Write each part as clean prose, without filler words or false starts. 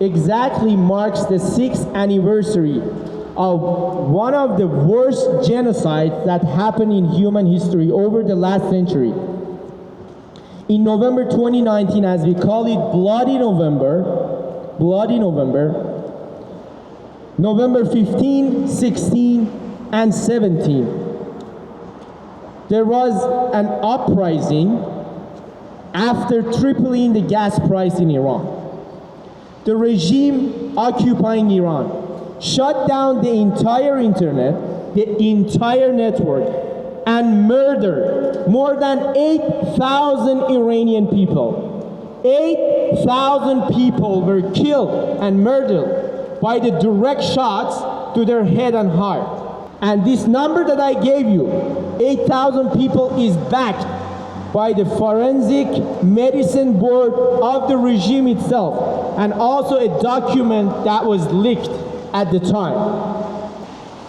exactly marks the 6th anniversary of one of the worst genocides that happened in human history over the last century. In November 2019, as we call it Bloody November, November 15, 16, and 17, there was an uprising after tripling the gas price in Iran. The regime occupying Iran shut down the entire internet, the entire network, and murdered more than 8,000 Iranian people. 8,000 people were killed and murdered by the direct shots to their head and heart. And this number that I gave you, 8,000 people, is backed by the forensic medicine board of the regime itself, and also a document that was leaked at the time.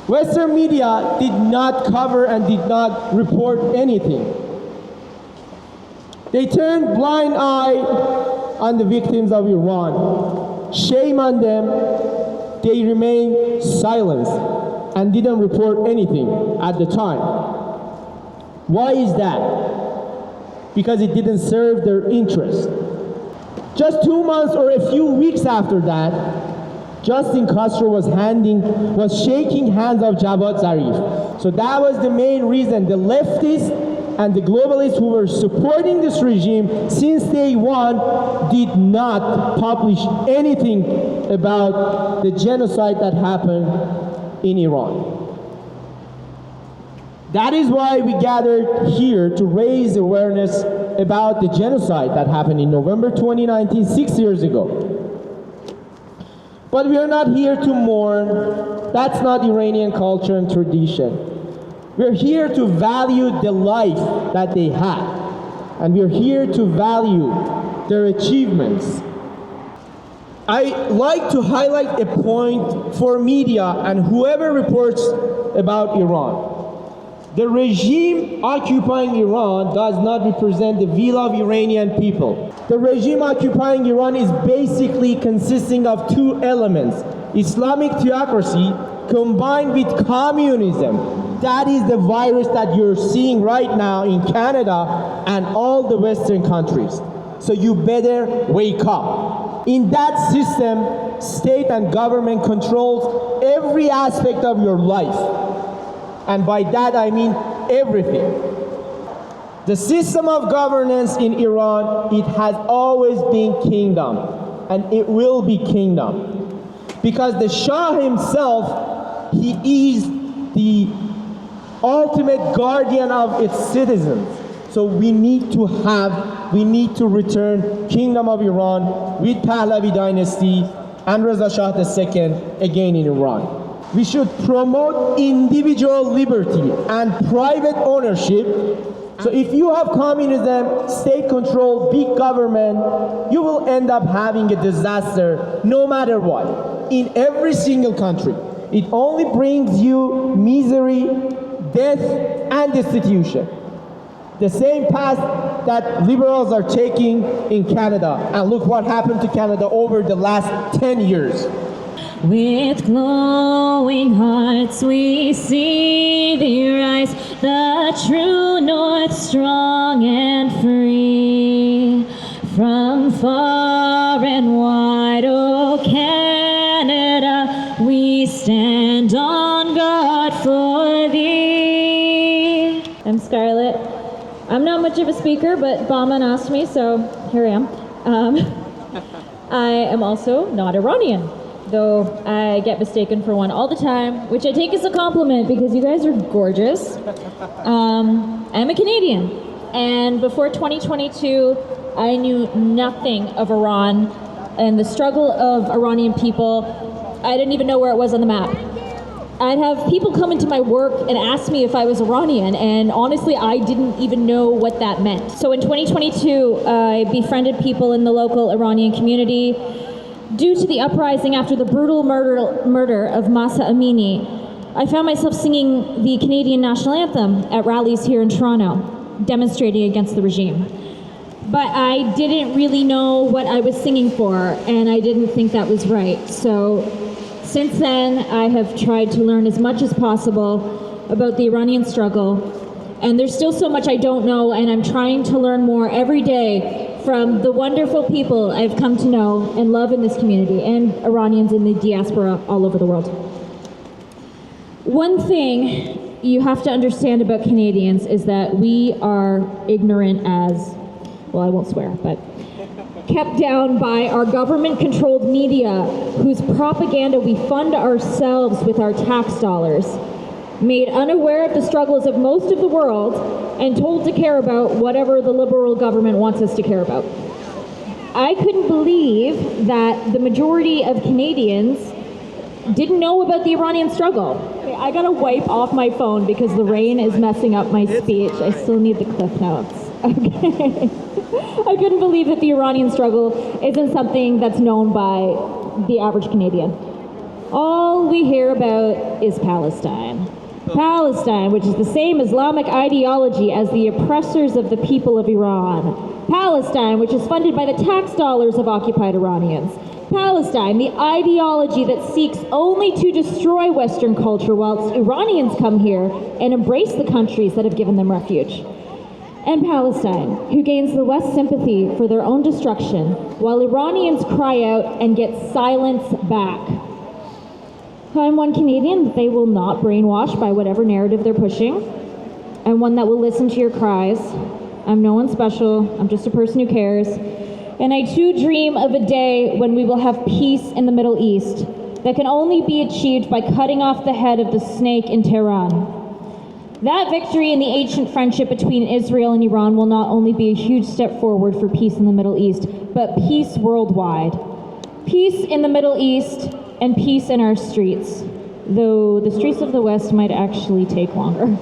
Western media did not cover and did not report anything. They turned blind eye on the victims of Iran. Shame on them. They remained silent and didn't report anything at the time. Why is that? Because it didn't serve their interest. Just 2 months or a few weeks after that, Justin Castro was shaking hands of Javad Zarif. So that was the main reason the leftists and the globalists who were supporting this regime since day one did not publish anything about the genocide that happened in Iran. That is why we gathered here to raise awareness about the genocide that happened in November 2019, 6 years ago. But we are not here to mourn. That's not Iranian culture and tradition. We're here to value the life that they had. And we're here to value their achievements. I like to highlight a point for media and whoever reports about Iran. The regime occupying Iran does not represent the will of Iranian people. The regime occupying Iran is basically consisting of two elements: Islamic theocracy combined with communism. That is the virus that you're seeing right now in Canada and all the Western countries. So you better wake up. In that system, state and government controls every aspect of your life. And by that I mean everything. The system of governance in Iran, it has always been kingdom, and it will be kingdom. Because the Shah himself, he is the ultimate guardian of its citizens. So we need to return Kingdom of Iran with Pahlavi dynasty and Reza Shah II again in Iran. We should promote individual liberty and private ownership. So if you have communism, state control, big government, you will end up having a disaster no matter what, in every single country. It only brings you misery, death, and destitution. The same path that liberals are taking in Canada. And look what happened to Canada over the last 10 years. With glowing hearts we see thee rise, the true north strong and free. From far and wide, oh Canada, we stand on guard for thee. I'm Scarlett. I'm not much of a speaker, but Bauman asked me, so here I am. I am also not Iranian, though I get mistaken for one all the time, which I take as a compliment because you guys are gorgeous. I'm a Canadian, and before 2022, I knew nothing of Iran and the struggle of Iranian people. I didn't even know where it was on the map. I'd have people come into my work and ask me if I was Iranian, and honestly, I didn't even know what that meant. So in 2022, I befriended people in the local Iranian community. Due to the uprising after the brutal murder of Mahsa Amini, I found myself singing the Canadian national anthem at rallies here in Toronto, demonstrating against the regime. but I didn't really know what I was singing for, and I didn't think that was right. So since then, I have tried to learn as much as possible about the Iranian struggle, and there's still so much I don't know, and I'm trying to learn more every day from the wonderful people I've come to know and love in this community, and Iranians in the diaspora all over the world. One thing you have to understand about Canadians is that we are ignorant as, well, I won't swear, but kept down by our government-controlled media, whose propaganda we fund ourselves with our tax dollars, made unaware of the struggles of most of the world, and told to care about whatever the liberal government wants us to care about. I couldn't believe that the majority of Canadians didn't know about the Iranian struggle. I gotta wipe off my phone because the rain is messing up my speech. I still need the cliff notes. Okay. I couldn't believe that the Iranian struggle isn't something that's known by the average Canadian. All we hear about is Palestine. Palestine, which is the same Islamic ideology as the oppressors of the people of Iran. Palestine, which is funded by the tax dollars of occupied Iranians. Palestine, the ideology that seeks only to destroy Western culture whilst Iranians come here and embrace the countries that have given them refuge. And Palestine, who gains the West's sympathy for their own destruction, while Iranians cry out and get silence back. I'm one Canadian that they will not brainwash by whatever narrative they're pushing. I'm one that will listen to your cries. I'm no one special, I'm just a person who cares. And I too dream of a day when we will have peace in the Middle East that can only be achieved by cutting off the head of the snake in Tehran. That victory in the ancient friendship between Israel and Iran will not only be a huge step forward for peace in the Middle East, but peace worldwide. Peace in the Middle East and peace in our streets, though the streets of the West might actually take longer.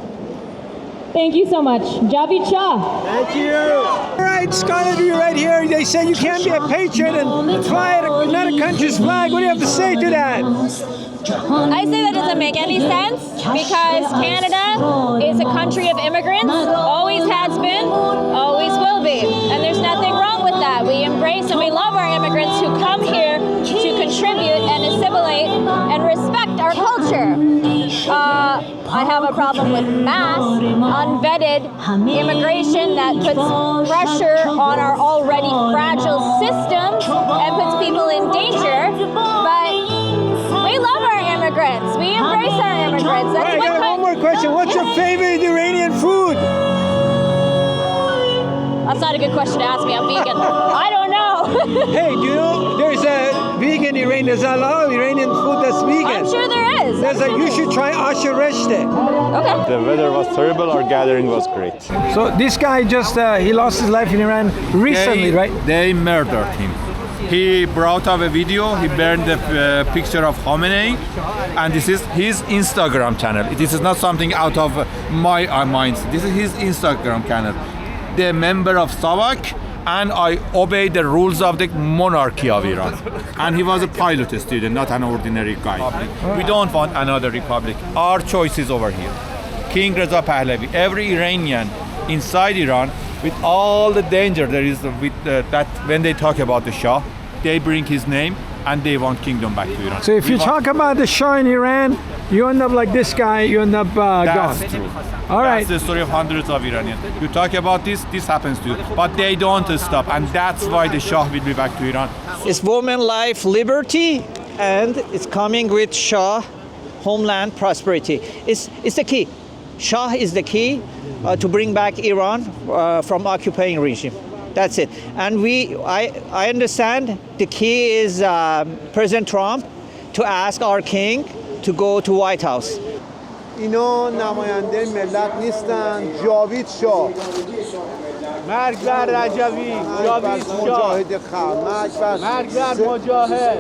Thank you so much. Javid Shah. Thank you. All right, Scarlett, you're right here. They say you can't be a patriot and fly another country's flag. What do you have to say to that? I say that doesn't make any sense because Canada is a country of immigrants, always has been, always will be. And there's nothing wrong with that. We embrace and we love our immigrants who come here to contribute and assimilate and respect our culture. I have a problem with mass, unvetted immigration that puts pressure on our already fragile systems and puts people in danger. But we love our immigrants. We embrace our immigrants. That's I got one more question. What's your favorite Iranian food? That's not a good question to ask me. I'm vegan. I don't know. Hey, do you know there's a vegan Iranian? There's a lot of Iranian food that's vegan. I'm sure there is. You should try asher reshte. Okay. The weather was terrible, our gathering was great. So this guy just, he lost his life in Iran recently, right? They murdered him. He brought up a video, he burned the picture of Khamenei, and this is his Instagram channel. This is not something out of my mind. This is his Instagram channel. The member of SAVAK, and I obey the rules of the monarchy of Iran. And he was a pilot student, not an ordinary guy. We don't want another republic. Our choice is over here. King Reza Pahlavi, every Iranian inside Iran, with all the danger there is with that when they talk about the Shah, they bring his name and they want kingdom back to Iran. So if you talk about the Shah in Iran, you end up like this guy, you end up That's gone. true. All right. That's the story of hundreds of Iranians. You talk about this happens to you. But they don't stop, and that's why the Shah will be back to Iran. It's woman life, liberty, and it's coming with Shah, homeland prosperity. It's the key. Shah is the key to bring back Iran from occupying regime. That's it. And I understand the key is President Trump to ask our king to go to White House. اینا نماینده ملت نیستن. جاوید شاه مرگ بر رجوی، جاوید شاه، مجاهد خلق، مرگ بر مجاهد،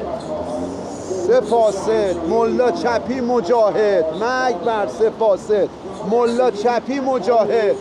سپاسد، ملا چپی مجاهد، مرگ بر سپاسد، ملا چپی مجاهد.